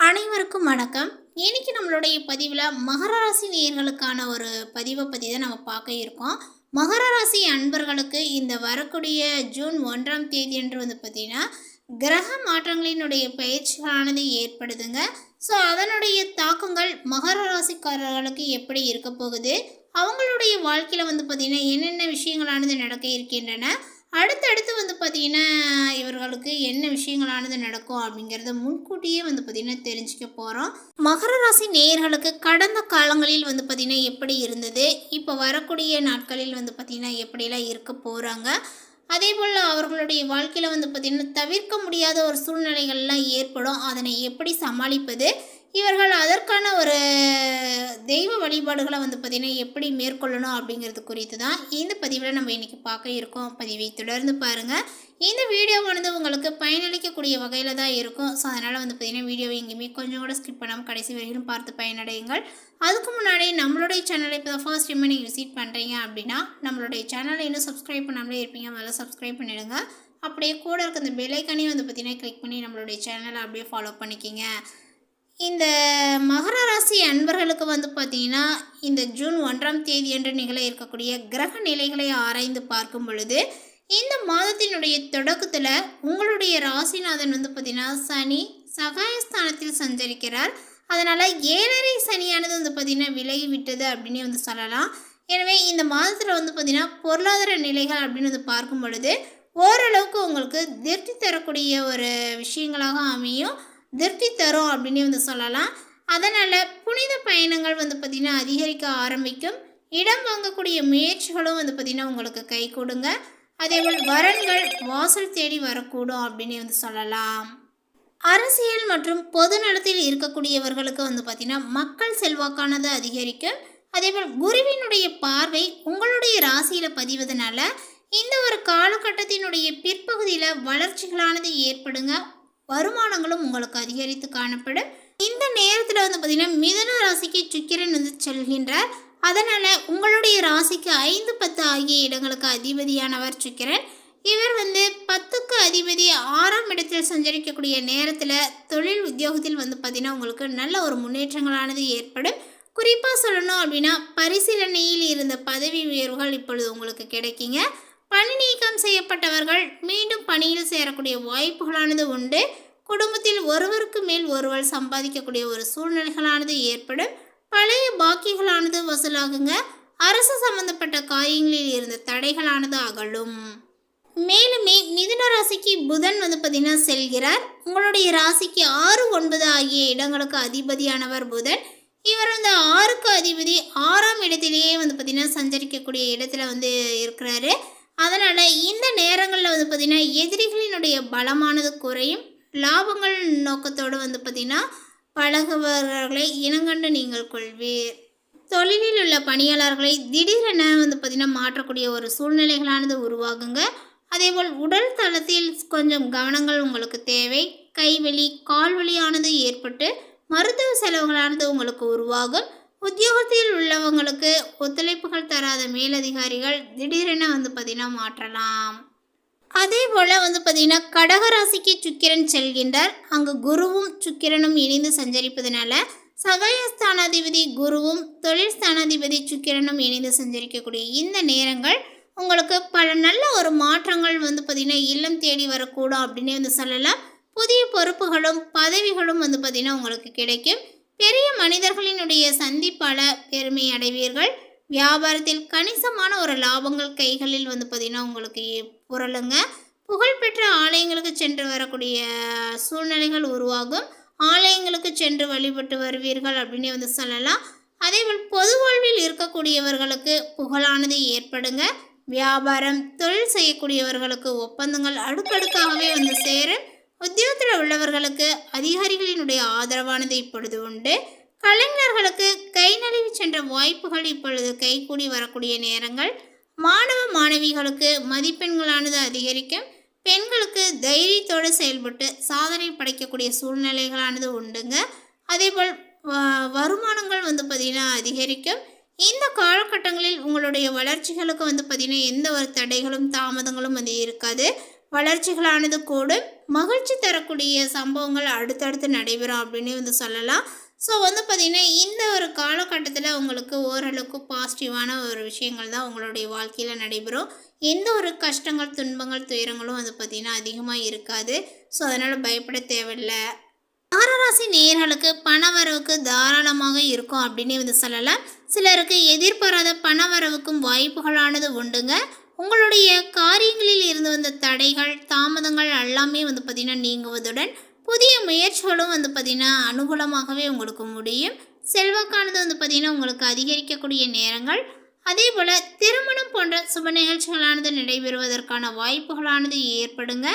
அனைவருக்கும் வணக்கம். இன்னைக்கு நம்மளுடைய பதிவில் மகர ராசி நேயர்களுக்கான ஒரு பதிவை பற்றி தான் நம்ம பார்க்க இருக்கோம். மகர ராசி அன்பர்களுக்கு இந்த வரக்கூடிய ஜூன் 1ஆம் தேதி என்று பார்த்தீங்கன்னா கிரக மாற்றங்களினுடைய பயிற்சிகளானது ஏற்படுதுங்க. ஸோ அதனுடைய தாக்கங்கள் மகர ராசிக்காரர்களுக்கு எப்படி இருக்க போகுது, அவங்களுடைய வாழ்க்கையில் பார்த்திங்கன்னா என்னென்ன விஷயங்களானது நடக்க இருக்கின்றன, அடுத்தடுத்து பார்த்திங்கன்னா இவர்களுக்கு என்ன விஷயங்களானது நடக்கும் அப்படிங்கிறத முன்கூட்டியே பார்த்திங்கன்னா தெரிஞ்சுக்க போகிறோம். மகர ராசி நேயர்களுக்கு கடந்த காலங்களில் பார்த்திங்கன்னா எப்படி இருந்தது, இப்போ வரக்கூடிய நாட்களில் பார்த்திங்கன்னா எப்படிலாம் இருக்க போகிறாங்க, அதே போல் அவர்களுடைய வாழ்க்கையில் பார்த்திங்கன்னா தவிர்க்க முடியாத ஒரு சூழ்நிலைகள்லாம் ஏற்படும், அதனை எப்படி சமாளிப்பது, இவர்கள் அதற்கான ஒரு தெய்வ வழிபாடுகளை பார்த்திங்கன்னா எப்படி மேற்கொள்ளணும் அப்படிங்கிறது குறித்து தான் இந்த பதிவில் நம்ம இன்றைக்கி பார்க்க இருக்கோம். பதிவை தொடர்ந்து பாருங்கள். இந்த வீடியோவானது உங்களுக்கு பயனளிக்கக்கூடிய வகையில் தான் இருக்கும். ஸோ அதனால் பார்த்திங்கன்னா வீடியோவை எங்கேயுமே கொஞ்சம் கூட ஸ்கிப் பண்ணாமல் கடைசி வரைக்கும் பார்த்து பயனடையுங்கள். அதுக்கு முன்னாடி நம்மளுடைய சேனலை இப்போ தான் ஃபர்ஸ்ட் டைம் நீங்கள் விசிட் பண்ணுறீங்க அப்படின்னா நம்மளுடைய சேனலை இன்னும் சப்ஸ்கிரைப் பண்ணாமலே இருப்பீங்க, முதல்ல சப்ஸ்கிரைப் பண்ணிவிடுங்க. அப்படியே கூட இருக்க இந்த பெல் ஐக்கானையும் பார்த்திங்கன்னா கிளிக் பண்ணி நம்மளுடைய சேனலை அப்படியே ஃபாலோ பண்ணிக்கிங்க. இந்த மகர ராசி அன்பர்களுக்கு பார்த்திங்கன்னா இந்த ஜூன் 1ஆம் தேதி என்று நிகழ இருக்கக்கூடிய கிரக நிலைகளை ஆராய்ந்து பார்க்கும் பொழுது இந்த மாதத்தினுடைய தொடக்கத்தில் உங்களுடைய ராசிநாதன் பார்த்திங்கன்னா சனி சகாயஸ்தானத்தில் சஞ்சரிக்கிறார். அதனால் 7.5 சனியானது பார்த்திங்கன்னா விலகி விட்டது அப்படின்னு சொல்லலாம். எனவே இந்த மாதத்தில் பார்த்திங்கன்னா பொருளாதார நிலைகள் அப்படின்னு பார்க்கும் பொழுது ஓரளவுக்கு உங்களுக்கு திருப்தி தரக்கூடிய ஒரு விஷயங்களாக அமையும், திருப்தி தரும் அப்படின்னு சொல்லலாம். அதனால் புனித பயணங்கள் பார்த்திங்கன்னா அதிகரிக்க ஆரம்பிக்கும். இடம் வாங்கக்கூடிய முயற்சிகளும் பார்த்திங்கன்னா உங்களுக்கு கை கொடுங்க. அதேபோல் வரன்கள் வாசல் தேடி வரக்கூடும் அப்படின்னு சொல்லலாம். அரசியல் மற்றும் பொது நலத்தில் இருக்கக்கூடியவர்களுக்கு பார்த்திங்கன்னா மக்கள் செல்வாக்கானது அதிகரிக்கும். அதேபோல் குருவினுடைய பார்வை உங்களுடைய ராசியில் பதிவதனால இந்த ஒரு காலகட்டத்தினுடைய பிற்பகுதியில் வளர்ச்சிகளானது ஏற்படுங்க, வருமானங்களும் உங்களுக்கு அதிகரித்து காணப்படும். இந்த நேரத்தில் பார்த்திங்கன்னா மிதுன ராசிக்கு சுக்கிரன் செல்கின்றார். அதனால் உங்களுடைய ராசிக்கு 5, 10 ஆகிய இடங்களுக்கு அதிபதியானவர் சுக்கிரன். இவர் 10க்கு அதிபதி 6ஆம் இடத்தில் சஞ்சரிக்கக்கூடிய நேரத்தில் தொழில் உத்தியோகத்தில் பார்த்திங்கன்னா உங்களுக்கு நல்ல ஒரு முன்னேற்றங்களானது ஏற்படும். குறிப்பாக சொல்லணும் அப்படின்னா பரிசீலனையில் இருந்த பதவி உயர்வுகள் இப்பொழுது உங்களுக்கு கிடைக்குங்க. பணி நீக்கம் செய்யப்பட்டவர்கள் மீண்டும் பணியில் சேரக்கூடிய வாய்ப்புகளானது உண்டு. குடும்பத்தில் ஒருவருக்கு மேல் ஒருவர் சம்பாதிக்கக்கூடிய ஒரு சூழ்நிலைகளானது ஏற்படும். பழைய பாக்கிகளானது வசூலாகுங்க. அரசு சம்பந்தப்பட்ட காரியங்களில் இருந்த தடைகளானது அகலும். மேலுமே மிதுன ராசிக்கு புதன் பார்த்திங்கன்னா செல்கிறார். உங்களுடைய ராசிக்கு 6, 9 ஆகிய இடங்களுக்கு அதிபதியானவர் புதன். இவர் 6க்கு அதிபதி 6ஆம் இடத்திலேயே பார்த்திங்கன்னா சஞ்சரிக்கக்கூடிய இடத்துல இருக்கிறாரு. அதனால் இந்த நேரங்களில் பார்த்திங்கன்னா எதிரிகளினுடைய பலமானது குறையும். லாபங்கள் நோக்கத்தோடு பார்த்திங்கன்னா பழகுபவர்களை இனங்கண்டு நீங்கள் கொள்வீர். தொழிலில் உள்ள பணியாளர்களை திடீரென பார்த்திங்கன்னா மாற்றக்கூடிய ஒரு சூழ்நிலைகளானது உருவாகுங்க. அதேபோல் உடல் தளத்தில் கொஞ்சம் கவனங்கள் உங்களுக்கு தேவை. கைவலி கால்வலியானது ஏற்பட்டு மருத்துவ செலவுகளானது உங்களுக்கு உருவாகும். உத்தியோகத்தில் உள்ளவங்களுக்கு ஒத்துழைப்புகள் தராத மேலதிகாரிகள் திடீரென பார்த்திங்கன்னா மாற்றலாம். அதே போல் பார்த்திங்கன்னா கடகராசிக்கு சுக்கிரன் செல்கின்றார். அங்கு குருவும் சுக்கிரனும் இணைந்து சஞ்சரிப்பதனால சகாயஸ்தானாதிபதி குருவும் தொழில் ஸ்தானாதிபதி சுக்கிரனும் இணைந்து சஞ்சரிக்கக்கூடிய இந்த நேரங்கள் உங்களுக்கு பல நல்ல ஒரு மாற்றங்கள் பார்த்திங்கன்னா இல்லம் தேடி வரக்கூடும் அப்படின்னு சொல்லலாம். புதிய பொறுப்புகளும் பதவிகளும் பார்த்திங்கன்னா உங்களுக்கு கிடைக்கும். பெரிய மனிதர்களினுடைய சந்திப்பால் பெருமை அடைவீர்கள். வியாபாரத்தில் கணிசமான ஒரு லாபங்கள் கைகளில் பார்த்திங்கன்னா உங்களுக்கு புரளுங்க. புகழ்பெற்ற ஆலயங்களுக்கு சென்று வரக்கூடிய சூழ்நிலைகள் உருவாகும். ஆலயங்களுக்கு சென்று வழிபட்டு வருவீர்கள் அப்படின்னு சொல்லலாம். அதேபோல் பொது வாழ்வில் இருக்கக்கூடியவர்களுக்கு புகழானது ஏற்படுங்க. வியாபாரம் தொழில் செய்யக்கூடியவர்களுக்கு ஒப்பந்தங்கள் அடுக்கடுக்காகவே சேரும். உத்தியோகத்தில் உள்ளவர்களுக்கு அதிகாரிகளினுடைய ஆதரவானது இப்பொழுது உண்டு. கலைஞர்களுக்கு கை நழுவி சென்ற வாய்ப்புகள் இப்பொழுது கைகூடி வரக்கூடிய நேரங்கள். மாணவ மாணவிகளுக்கு மதிப்பெண்களானது அதிகரிக்கும். பெண்களுக்கு தைரியத்தோடு செயல்பட்டு சாதனை படைக்கக்கூடிய சூழ்நிலைகளானது உண்டுங்க. அதேபோல் வருமானங்கள் பார்த்திங்கன்னா அதிகரிக்கும். இந்த காலகட்டங்களில் உங்களுடைய வளர்ச்சிகளுக்கு பார்த்திங்கன்னா எந்த ஒரு தடைகளும் தாமதங்களும் இருக்காது. வளர்ச்சிகளானது கூடும். மகிழ்ச்சி தரக்கூடிய சம்பவங்கள் அடுத்தடுத்து நடைபெறும் அப்படின்னு வந்து சொல்லலாம். ஸோ வந்து பார்த்திங்கன்னா இந்த ஒரு காலகட்டத்தில் உங்களுக்கு ஓரளவுக்கு பாசிட்டிவான ஒரு விஷயங்கள் தான் உங்களுடைய வாழ்க்கையில் நடைபெறும். எந்த ஒரு கஷ்டங்கள், துன்பங்கள், துயரங்களும் வந்து பார்த்திங்கன்னா அதிகமாக இருக்காது. ஸோ அதனால் பயப்பட தேவையில்லை. மகராசி நேயர்களுக்கு பணவரவுக்கு தாராளமாக இருக்கும் அப்படின்னு வந்து சொல்லலாம். சிலருக்கு எதிர்பாராத பணவரவுக்கும் வாய்ப்புகளானது உண்டுங்க. உங்களுடைய காரியங்களில் இருந்து வந்த தடைகள், தாமதங்கள் எல்லாமே வந்து பார்த்திங்கன்னா நீங்குவதுடன் புதிய முயற்சிகளும் வந்து பார்த்திங்கன்னா அனுகூலமாகவே உங்களுக்கு முடியும். செல்வாக்கானது வந்து பார்த்திங்கன்னா உங்களுக்கு அதிகரிக்கக்கூடிய நேரங்கள். அதே போல் திருமணம் போன்ற சுப நிகழ்ச்சிகளானது நடைபெறுவதற்கான வாய்ப்புகளானது ஏற்படுங்க.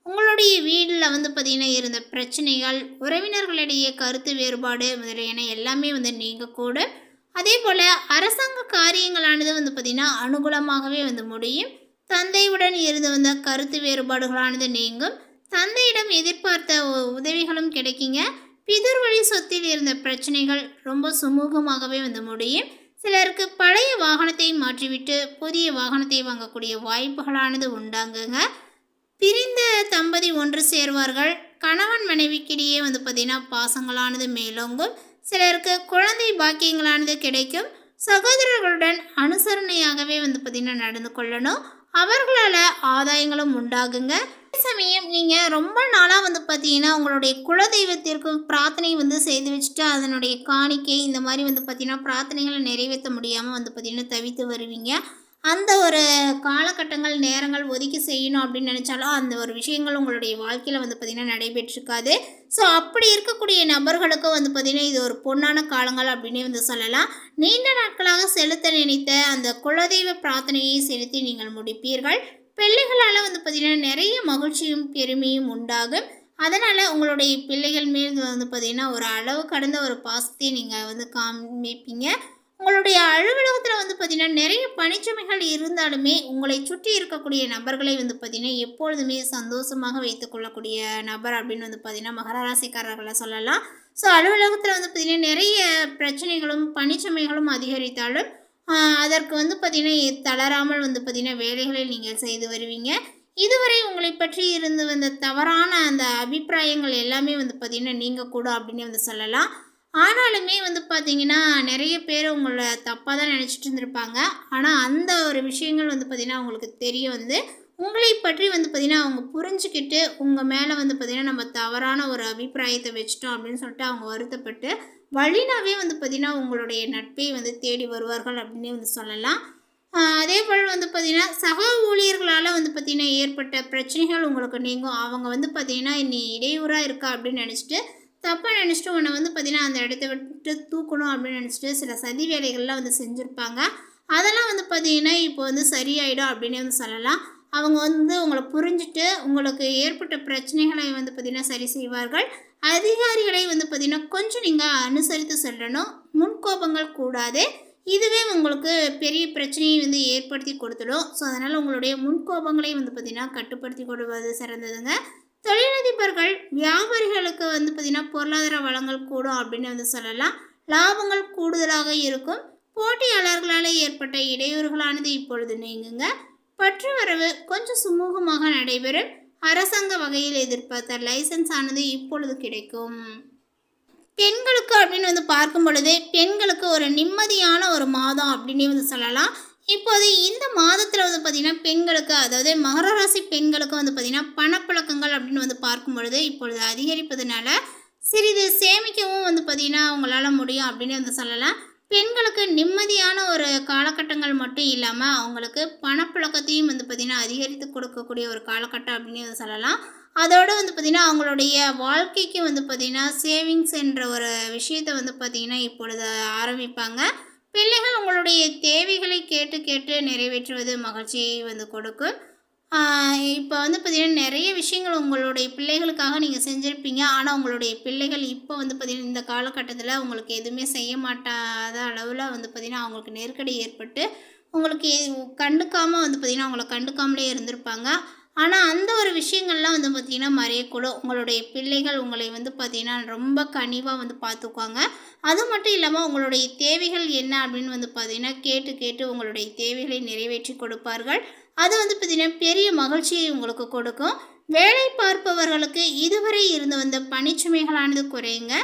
உங்களுடைய வீட்டில் வந்து பார்த்திங்கன்னா இருந்த பிரச்சனைகள், உறவினர்களிடையே கருத்து வேறுபாடு முதலியன எல்லாமே வந்து நீங்கக்கூடும். அதே போல் அரசாங்க காரியங்களானது வந்து பார்த்திங்கன்னா அனுகூலமாகவே வந்து முடியும். தந்தையுடன் இருந்து வந்த கருத்து வேறுபாடுகளானது நீங்கும். தந்தையிடம் எதிர்பார்த்த உதவிகளும் கிடைக்குங்க. பிதுர் வழி சொத்தில் இருந்த பிரச்சனைகள் ரொம்ப சுமூகமாகவே வந்து முடியும். சிலருக்கு பழைய வாகனத்தை மாற்றிவிட்டு புதிய வாகனத்தை வாங்கக்கூடிய வாய்ப்புகளானது உண்டாங்குங்க. பிரிந்த தம்பதி ஒன்று சேர்வார்கள். கணவன் மனைவிக்கிடையே வந்து பார்த்திங்கன்னா பாசங்களானது மேலோங்கும். சிலருக்கு குழந்தை பாக்கியங்களானது கிடைக்கும். சகோதரர்களுடன் அனுசரணையாகவே வந்து பார்த்திங்கன்னா நடந்து கொள்ளணும். அவர்களால் ஆதாயங்களும் உண்டாகுங்க. அதே சமயம் நீங்கள் ரொம்ப நாளாக வந்து பார்த்தீங்கன்னா உங்களுடைய குலதெய்வத்திற்கு பிரார்த்தனை வந்து செய்து வச்சுட்டு அதனுடைய காணிக்கை இந்த மாதிரி வந்து பார்த்திங்கன்னா பிரார்த்தனைகளை நிறைவேற்ற முடியாமல் வந்து பார்த்திங்கன்னா தவித்து வருவீங்க. அந்த ஒரு காலகட்டங்கள், நேரங்கள் ஒதுக்கி செய்யணும் அப்படின்னு நினச்சாலும் அந்த ஒரு விஷயங்கள் உங்களுடைய வாழ்க்கையில் வந்து பார்த்திங்கன்னா நடைபெற்றிருக்காது. ஸோ அப்படி இருக்கக்கூடிய நபர்களுக்கும் வந்து பார்த்திங்கன்னா இது ஒரு பொன்னான காலங்கள் அப்படின்னே வந்து சொல்லலாம். நீண்ட நாட்களாக செலுத்த நினைத்த அந்த குலதெய்வ பிரார்த்தனையை செலுத்தி நீங்கள் முடிப்பீர்கள். பிள்ளைகளால் வந்து பார்த்திங்கன்னா நிறைய மகிழ்ச்சியும் பெருமையும் உண்டாகும். அதனால் உங்களுடைய பிள்ளைகள் மேல் வந்து பார்த்திங்கன்னா ஒரு அளவு கடந்த ஒரு பாசத்தை நீங்கள் வந்து காமிப்பீங்க. உங்களுடைய அலுவலகத்தில் வந்து பார்த்திங்கன்னா நிறைய பணிச்சுமைகள் இருந்தாலுமே உங்களை சுற்றி இருக்கக்கூடிய நபர்களை வந்து பார்த்திங்கன்னா எப்பொழுதுமே சந்தோஷமாக வைத்துக்கொள்ளக்கூடிய நபர் அப்படின்னு வந்து பார்த்திங்கன்னா மகர ராசிக்காரர்களை சொல்லலாம். ஸோ அலுவலகத்தில் வந்து பார்த்திங்கன்னா நிறைய பிரச்சனைகளும் பணிச்சுமைகளும் அதிகரித்தாலும் அதற்கு வந்து பார்த்திங்கன்னா தளராமல் வந்து பார்த்திங்கன்னா வேலைகளை நீங்கள் செய்து வருவீங்க. இதுவரை உங்களை பற்றி இருந்து வந்த தவறான அந்த அபிப்பிராயங்கள் எல்லாமே வந்து பார்த்திங்கன்னா நீங்கள் கூட அப்படின்னு வந்து சொல்லலாம். ஆனாலுமே வந்து பார்த்திங்கன்னா நிறைய பேர் உங்களை தப்பாக தான் நினச்சிட்டு இருந்திருப்பாங்க. ஆனால் அந்த ஒரு விஷயங்கள் வந்து பார்த்திங்கன்னா அவங்களுக்கு தெரிய வந்து உங்களை பற்றி வந்து பார்த்திங்கன்னா அவங்க புரிஞ்சுக்கிட்டு உங்கள் மேலே வந்து பார்த்திங்கன்னா நம்ம தவறான ஒரு அபிப்பிராயத்தை வச்சுட்டோம் அப்படின்னு சொல்லிட்டு அவங்க வருத்தப்பட்டு வழினாவே வந்து பார்த்திங்கன்னா உங்களுடைய நட்பை வந்து தேடி வருவார்கள் அப்படின்னு வந்து சொல்லலாம். அதே போல் வந்து பார்த்திங்கன்னா சக ஊழியர்களால் வந்து பார்த்திங்கன்னா ஏற்பட்ட பிரச்சனைகள் உங்களுக்கு நீங்கும். அவங்க வந்து பார்த்திங்கன்னா நீ இடையூறாக இருக்கா அப்படின்னு நினச்சிட்டு தப்பாக நினச்சிட்டு உன்னை வந்து பார்த்திங்கன்னா அந்த இடத்த விட்டு தூக்கணும் அப்படின்னு நினச்சிட்டு சில சதி வேலைகள்லாம் வந்து செஞ்சுருப்பாங்க. அதெல்லாம் வந்து பார்த்திங்கன்னா இப்போ வந்து சரியாயிடும் அப்படின்னு வந்து சொல்லலாம். அவங்க வந்து உங்களை புரிஞ்சுட்டு உங்களுக்கு ஏற்பட்ட பிரச்சனைகளை வந்து பார்த்திங்கன்னா சரி செய்வார்கள். அதிகாரிகளை வந்து பார்த்திங்கன்னா கொஞ்சம் நீங்கள் அனுசரித்து செல்லணும். முன்கோபங்கள் கூடாது. இதுவே உங்களுக்கு பெரிய பிரச்சனையை வந்து ஏற்படுத்தி கொடுத்துடும். ஸோ அதனால் உங்களுடைய முன்கோபங்களை வந்து பார்த்திங்கன்னா கட்டுப்படுத்தி கொள்வது சிறந்ததுங்க. தொழிலதிபர்கள், வியாபாரிகளுக்கு வந்து பார்த்திங்கன்னா பொருளாதார வளங்கள் கூடும் அப்படின்னு வந்து சொல்லலாம். லாபங்கள் கூடுதலாக இருக்கும். போட்டியாளர்களால் ஏற்பட்ட இடையூறுகளானது இப்பொழுது நீங்குங்க. பற்று வரவு கொஞ்சம் சுமூகமாக நடைபெறும். அரசாங்க வகையில் எதிர்பார்த்த லைசன்ஸ் ஆனது இப்பொழுது கிடைக்கும். பெண்களுக்கு அப்படின்னு வந்து பார்க்கும் பொழுது பெண்களுக்கு ஒரு நிம்மதியான ஒரு மாதம் அப்படின்னு வந்து சொல்லலாம். இப்போது இந்த மாதத்தில் வந்து பார்த்திங்கன்னா பெண்களுக்கு, அதாவது மகர ராசி பெண்களுக்கு வந்து பார்த்திங்கன்னா பணப்பழக்கங்கள் அப்படின்னு வந்து பார்க்கும் பொழுது இப்பொழுது அதிகரிப்பதுனால சிறிது சேமிக்கவும் வந்து பார்த்திங்கன்னா அவங்களால முடியும் அப்படின்னு வந்து சொல்லலாம். பெண்களுக்கு நிம்மதியான ஒரு காலகட்டங்கள் மட்டும் இல்லாமல் அவங்களுக்கு பணப்பழக்கத்தையும் வந்து பார்த்திங்கன்னா அதிகரித்து கொடுக்கக்கூடிய ஒரு காலகட்டம் அப்படின்னு வந்து சொல்லலாம். அதோடு வந்து பார்த்திங்கன்னா அவங்களுடைய வாழ்க்கைக்கு வந்து பார்த்திங்கன்னா சேவிங்ஸ் என்ற ஒரு விஷயத்தை வந்து பார்த்திங்கன்னா இப்பொழுது ஆரம்பிப்பாங்க. பிள்ளைகள் உங்களுடைய தேவைகளை கேட்டு கேட்டு நிறைவேற்றுவது மகிழ்ச்சியை வந்து கொடுக்கும். இப்போ வந்து பார்த்திங்கன்னா நிறைய விஷயங்கள் உங்களுடைய பிள்ளைகளுக்காக நீங்கள் செஞ்சுருப்பீங்க. ஆனால் உங்களுடைய பிள்ளைகள் இப்போ வந்து பார்த்திங்கன்னா இந்த காலகட்டத்தில் உங்களுக்கு எதுவுமே செய்ய மாட்டாத அளவில் வந்து பார்த்திங்கன்னா அவங்களுக்கு நெருக்கடி ஏற்பட்டு உங்களுக்கு கண்டுக்காமல் வந்து பார்த்திங்கன்னா அவங்கள கண்டுக்காமலே இருந்திருப்பாங்க. ஆனால் அந்த ஒரு விஷயங்கள்லாம் வந்து பார்த்திங்கன்னா மறையக்கூடும். உங்களுடைய பிள்ளைகள் உங்களை வந்து பார்த்திங்கன்னா ரொம்ப கனிவாக வந்து பார்த்துக்குவாங்க. அது மட்டும் இல்லாமல் உங்களுடைய தேவைகள் என்ன அப்படின்னு வந்து பார்த்திங்கன்னா கேட்டு கேட்டு உங்களுடைய தேவைகளை நிறைவேற்றி கொடுப்பார்கள். அது வந்து பார்த்திங்கன்னா பெரிய மகிழ்ச்சியை உங்களுக்கு கொடுக்கும். வேலை பார்ப்பவர்களுக்கு இதுவரை இருந்து வந்த பணிச்சுமைகளானது குறையுங்க.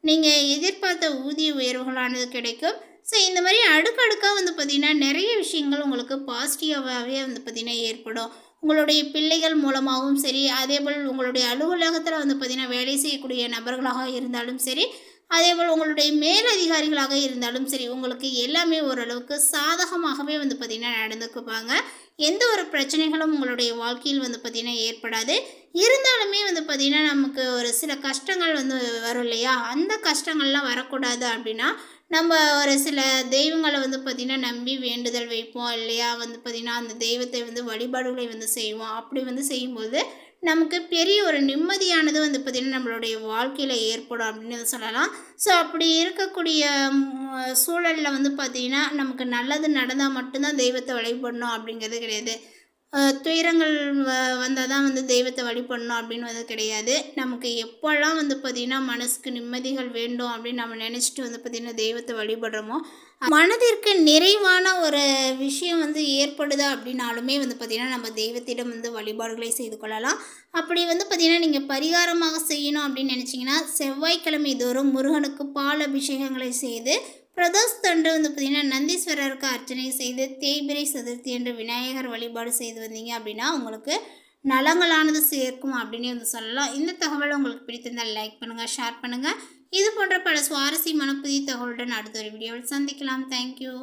நீங்கள் எதிர்பார்த்த ஊதிய உயர்வுகளானது கிடைக்கும். ஸோ இந்த மாதிரி அடுக்கடுக்காக வந்து பார்த்திங்கன்னா நிறைய விஷயங்கள் உங்களுக்கு பாசிட்டிவாகவே வந்து பார்த்திங்கன்னா ஏற்படும். உங்களுடைய பிள்ளைகள் மூலமாகவும் சரி, அதேபோல் உங்களுடைய அலுவலகத்தில் வந்து பார்த்திங்கன்னா வேலை செய்யக்கூடிய நபர்களாக இருந்தாலும் சரி, அதேபோல் உங்களுடைய மேலதிகாரிகளாக இருந்தாலும் சரி, உங்களுக்கு எல்லாமே ஓரளவுக்கு சாதகமாகவே வந்து பார்த்திங்கன்னா நடந்துக்குப்பாங்க. எந்த ஒரு பிரச்சனைகளும் உங்களுடைய வாழ்க்கையில் வந்து பார்த்திங்கன்னா ஏற்படாது. இருந்தாலுமே வந்து பார்த்திங்கன்னா நமக்கு ஒரு சில கஷ்டங்கள் வந்து வரும் இல்லையா? அந்த கஷ்டங்கள்லாம் வரக்கூடாது அப்படின்னா, நம்ம ஒரு சில தெய்வங்களை வந்து பார்த்திங்கன்னா நம்பி வேண்டுதல் வைப்போம் இல்லையா? வந்து பார்த்திங்கன்னா அந்த தெய்வத்தை வந்து வழிபாடுகளை வந்து செய்வோம். அப்படி வந்து செய்யும்போது நமக்கு பெரிய ஒரு நிம்மதியானது வந்து பார்த்திங்கன்னா நம்மளுடைய வாழ்க்கையில் ஏற்படும் அப்படின்னு சொல்லலாம். ஸோ அப்படி இருக்கக்கூடிய சூழலில் வந்து பார்த்திங்கன்னா நமக்கு நல்லது நடந்தால் மட்டும்தான் தெய்வத்தை வழிபடணும் அப்படிங்கிறது கிடையாது. துயரங்கள் வந்தால் தான் வந்து தெய்வத்தை வழிபடணும் அப்படின்னு வந்து கிடையாது. நமக்கு எப்போல்லாம் வந்து பார்த்திங்கன்னா மனசுக்கு நிம்மதிகள் வேண்டும் அப்படின்னு நம்ம நினச்சிட்டு வந்து பார்த்திங்கன்னா தெய்வத்தை வழிபடுறோமோ, மனதிற்கு நிறைவான ஒரு விஷயம் வந்து ஏற்படுதா அப்படின்னாலுமே வந்து பார்த்திங்கன்னா நம்ம தெய்வத்திடம் வந்து வழிபாடுகளை செய்து கொள்ளலாம். அப்படி வந்து பார்த்திங்கன்னா நீங்கள் பரிகாரமாக செய்யணும் அப்படின்னு நினச்சிங்கன்னா, செவ்வாய்க்கிழமை தோறும் முருகனுக்கு பால் அபிஷேகங்களை செய்து, பிரதோஷத்தன்று வந்து பார்த்திங்கன்னா நந்தீஸ்வரருக்கு அர்ச்சனை செய்து, தேய்பிறை சதுர்த்தி என்று விநாயகர் வழிபாடு செய்து வந்தீங்க அப்படின்னா உங்களுக்கு நலங்களானது சேர்க்கும் அப்படின்னு வந்து சொல்லலாம். இந்த தகவல் உங்களுக்கு பிடித்திருந்தால் லைக் பண்ணுங்கள், ஷேர் பண்ணுங்கள். இது போன்ற பல சுவாரஸ்யமான புதிய தகவலுடன் அடுத்த ஒரு வீடியோவில் சந்திக்கலாம். தேங்க்யூ.